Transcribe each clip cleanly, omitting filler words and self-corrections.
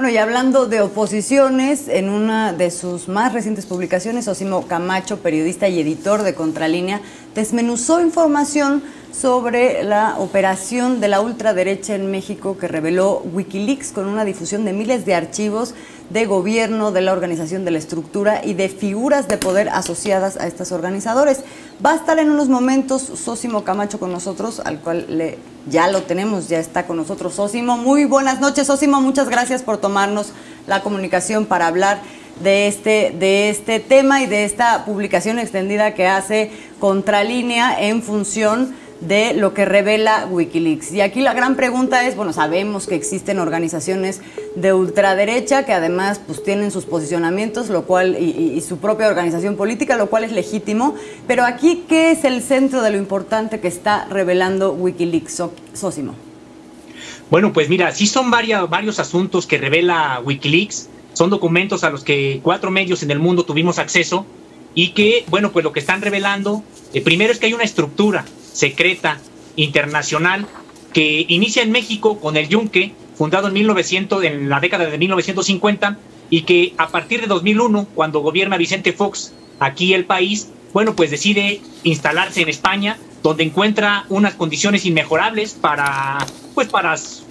Bueno, y hablando de oposiciones, en una de sus más recientes publicaciones, Zósimo Camacho, periodista y editor de Contralínea, desmenuzó información sobre la operación de la ultraderecha en México que reveló Wikileaks, con una difusión de miles de archivos de gobierno, de la organización de la estructura y de figuras de poder asociadas a estos organizadores. Va a estar en unos momentos Zósimo Camacho con nosotros, al cual ya lo tenemos, ya está con nosotros Zósimo. Muy buenas noches, Zósimo, muchas gracias por tomarnos la comunicación para hablar de este tema y de esta publicación extendida que hace Contralínea en función de lo que revela Wikileaks. Y aquí la gran pregunta es, bueno, sabemos que existen organizaciones de ultraderecha que además pues tienen sus posicionamientos, lo cual y su propia organización política, lo cual es legítimo, pero aquí, ¿qué es el centro de lo importante que está revelando Wikileaks, Zósimo? Bueno, pues mira, sí son varios asuntos que revela Wikileaks, son documentos a los que 4 medios en el mundo tuvimos acceso y que, bueno, pues lo que están revelando, primero es que hay una estructura secreta internacional que inicia en México con el Yunque, fundado en la década de 1950, y que a partir de 2001, cuando gobierna Vicente Fox aquí el país, bueno, pues decide instalarse en España, donde encuentra unas condiciones inmejorables para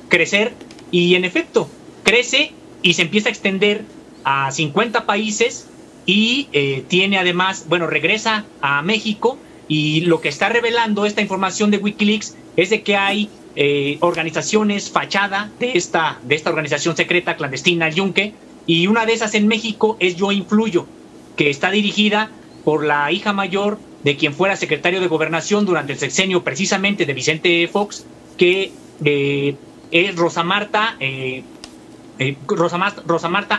crecer, y en efecto crece y se empieza a extender a 50 países y tiene además, bueno, regresa a México. Y lo que está revelando esta información de Wikileaks es de que hay organizaciones fachada de esta organización secreta clandestina, el Yunque, y una de esas en México es Yo Influyo, que está dirigida por la hija mayor de quien fuera secretario de Gobernación durante el sexenio precisamente de Vicente Fox, que es Rosa Marta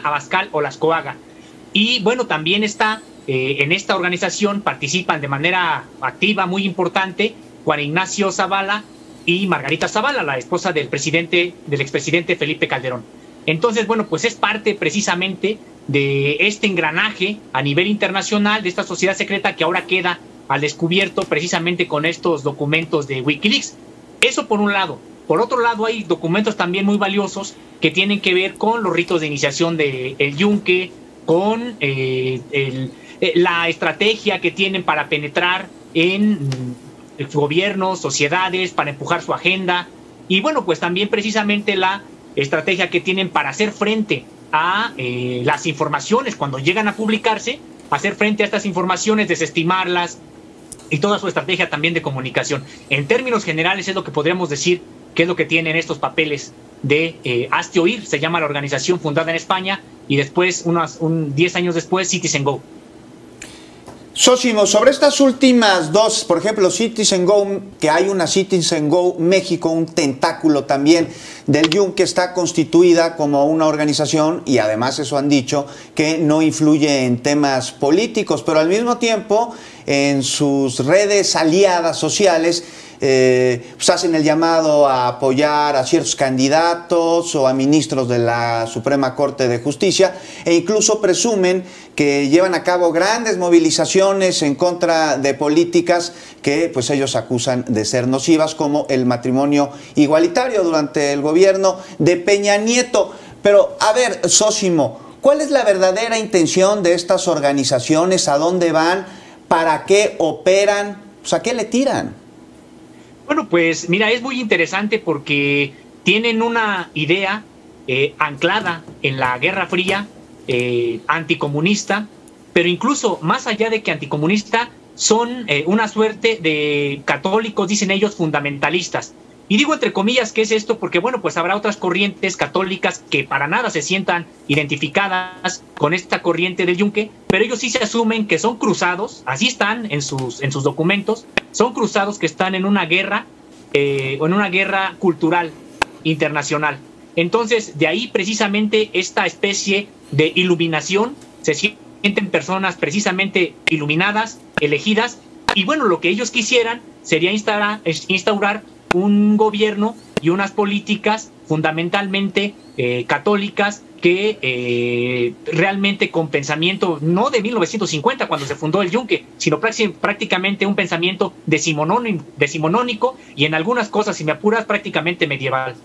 Abascal Olascoaga. Y bueno, también está en esta organización, participan de manera activa, muy importante, Juan Ignacio Zavala y Margarita Zavala, la esposa del expresidente Felipe Calderón. Entonces, bueno, pues es parte precisamente de este engranaje a nivel internacional, de esta sociedad secreta que ahora queda al descubierto precisamente con estos documentos de Wikileaks. Eso por un lado. Por otro lado, hay documentos también muy valiosos que tienen que ver con los ritos de iniciación del Yunque, con la estrategia que tienen para penetrar en gobiernos, sociedades, para empujar su agenda, y bueno, pues también precisamente la estrategia que tienen para hacer frente a las informaciones cuando llegan a publicarse, hacer frente a estas informaciones, desestimarlas, y toda su estrategia también de comunicación. En términos generales es lo que podríamos decir que es lo que tienen estos papeles de Hazte Oír, se llama la organización, fundada en España, y después, 10 años después, Citizen Go. Zósimo, sobre estas últimas dos, por ejemplo, Citizen Go, que hay una Citizen Go México, un tentáculo también del Yunque, está constituida como una organización, y además eso han dicho, que no influye en temas políticos, pero al mismo tiempo en sus redes aliadas sociales pues hacen el llamado a apoyar a ciertos candidatos o a ministros de la Suprema Corte de Justicia, e incluso presumen que llevan a cabo grandes movilizaciones en contra de políticas que pues ellos acusan de ser nocivas, como el matrimonio igualitario durante el gobierno de Peña Nieto. Pero a ver, Zósimo, ¿cuál es la verdadera intención de estas organizaciones? ¿A dónde van? ¿Para qué operan? Pues, ¿a qué le tiran? Bueno, pues mira, es muy interesante porque tienen una idea anclada en la Guerra Fría, anticomunista, pero incluso más allá de que anticomunista, son una suerte de católicos, dicen ellos, fundamentalistas. Y digo entre comillas que es esto porque, bueno, pues habrá otras corrientes católicas que para nada se sientan identificadas con esta corriente del Yunque, pero ellos sí se asumen que son cruzados, así están en sus documentos, son cruzados que están en una guerra o en una guerra cultural internacional. Entonces, de ahí precisamente esta especie de iluminación, se sienten personas precisamente iluminadas, elegidas, y bueno, lo que ellos quisieran sería instaurar un gobierno y unas políticas fundamentalmente católicas que realmente con pensamiento no de 1950 cuando se fundó el Yunque, sino prácticamente un pensamiento decimonónico y en algunas cosas, si me apuras, prácticamente medieval.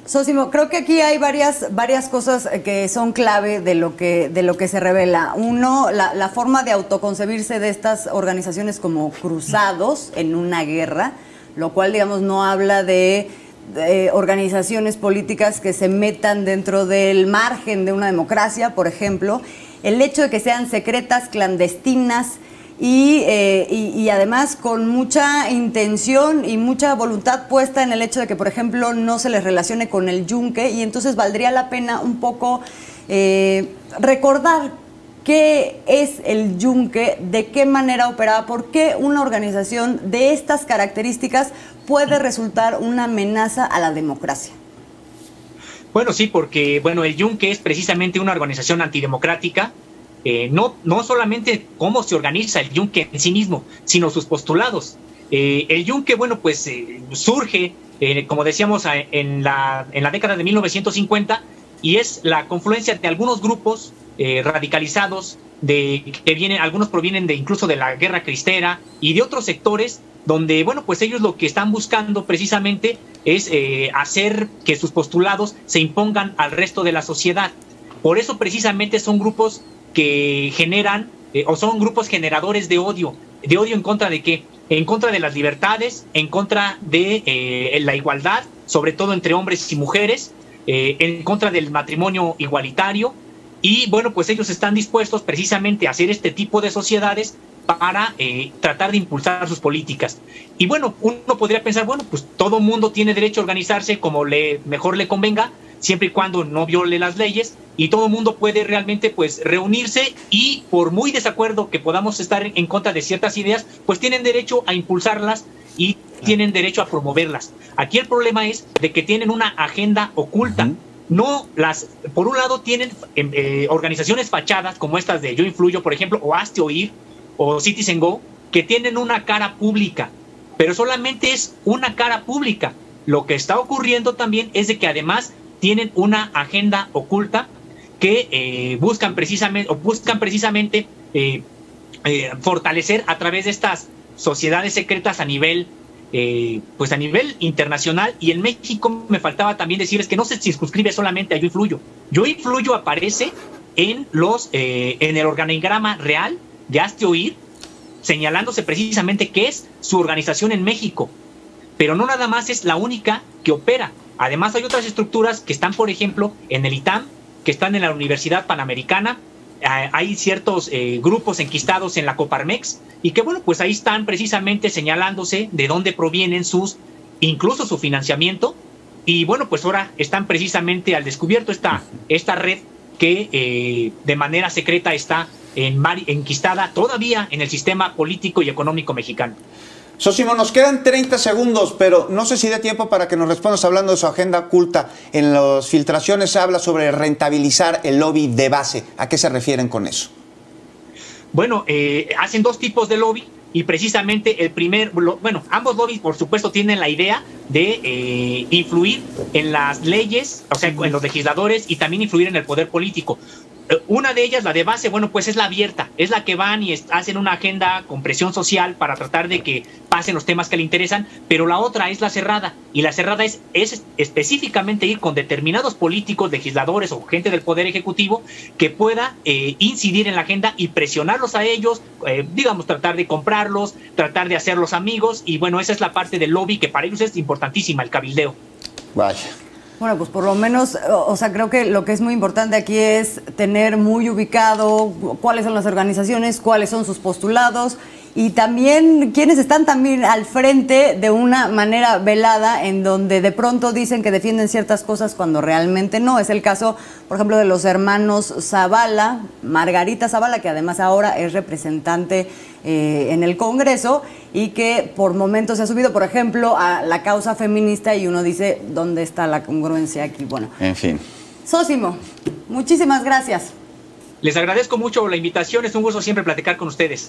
Sosimo, creo que aquí hay varias cosas que son clave de lo que se revela. Uno, la forma de autoconcebirse de estas organizaciones como cruzados en una guerra, lo cual, digamos, no habla de organizaciones políticas que se metan dentro del margen de una democracia, por ejemplo. El hecho de que sean secretas, clandestinas, y además con mucha intención y mucha voluntad puesta en el hecho de que, por ejemplo, no se les relacione con el yunque, y entonces valdría la pena un poco recordar qué es el yunque, de qué manera operaba, por qué una organización de estas características puede resultar una amenaza a la democracia. Bueno, sí, porque el yunque es precisamente una organización antidemocrática. No solamente cómo se organiza el yunque en sí mismo, sino sus postulados. El yunque, surge, como decíamos, en la década de 1950, y es la confluencia de algunos grupos radicalizados, algunos provienen incluso de la Guerra Cristera y de otros sectores, donde, ellos lo que están buscando precisamente es hacer que sus postulados se impongan al resto de la sociedad. Por eso precisamente son grupos que generan, o son grupos generadores de odio en contra de ¿qué? En contra de las libertades, en contra de la igualdad, sobre todo entre hombres y mujeres, en contra del matrimonio igualitario, y ellos están dispuestos precisamente a hacer este tipo de sociedades para tratar de impulsar sus políticas. Y uno podría pensar, todo mundo tiene derecho a organizarse como mejor le convenga, siempre y cuando no viole las leyes, y todo el mundo puede realmente reunirse, y por muy desacuerdo que podamos estar en contra de ciertas ideas, tienen derecho a impulsarlas y tienen derecho a promoverlas. Aquí el problema es de que tienen una agenda oculta. Por un lado tienen organizaciones fachadas como estas de Yo Influyo, por ejemplo, o Hazte Oír, o Citizen Go, que tienen una cara pública, pero solamente es una cara pública. Lo que está ocurriendo también es de que además tienen una agenda oculta que buscan precisamente fortalecer a través de estas sociedades secretas a nivel internacional. Y en México me faltaba también decirles que no se circunscribe solamente a Yo Influyo. Yo Influyo aparece en el organigrama real de Hazte Oír, señalándose precisamente que es su organización en México. Pero no nada más es la única que opera. Además hay otras estructuras que están, por ejemplo, en el ITAM, que están en la Universidad Panamericana. Hay ciertos grupos enquistados en la Coparmex, y que ahí están precisamente señalándose de dónde provienen incluso su financiamiento. Y ahora están precisamente al descubierto esta red que de manera secreta está enquistada todavía en el sistema político y económico mexicano. Sosimo, nos quedan 30 segundos, pero no sé si dé tiempo para que nos respondas hablando de su agenda oculta. En las filtraciones se habla sobre rentabilizar el lobby de base. ¿A qué se refieren con eso? Hacen dos tipos de lobby, y precisamente ambos lobbies, por supuesto, tienen la idea de influir en las leyes, o sea, en los legisladores, y también influir en el poder político. Una de ellas, la de base, es la abierta, es la que van y hacen una agenda con presión social para tratar de que pasen los temas que le interesan, pero la otra es la cerrada, y la cerrada es específicamente ir con determinados políticos, legisladores o gente del Poder Ejecutivo que pueda incidir en la agenda y presionarlos a ellos, tratar de comprarlos, tratar de hacerlos amigos, y esa es la parte del lobby que para ellos es importantísima, el cabildeo. Vaya. Bueno, pues por lo menos, creo que lo que es muy importante aquí es tener muy ubicado cuáles son las organizaciones, cuáles son sus postulados, y también quienes están también al frente de una manera velada, en donde de pronto dicen que defienden ciertas cosas cuando realmente no. Es el caso, por ejemplo, de los hermanos Zavala, Margarita Zavala, que además ahora es representante en el Congreso, y que por momentos se ha subido, por ejemplo, a la causa feminista, y uno dice, ¿dónde está la congruencia aquí? Bueno, en fin. Sosimo, muchísimas gracias. Les agradezco mucho la invitación, es un gusto siempre platicar con ustedes.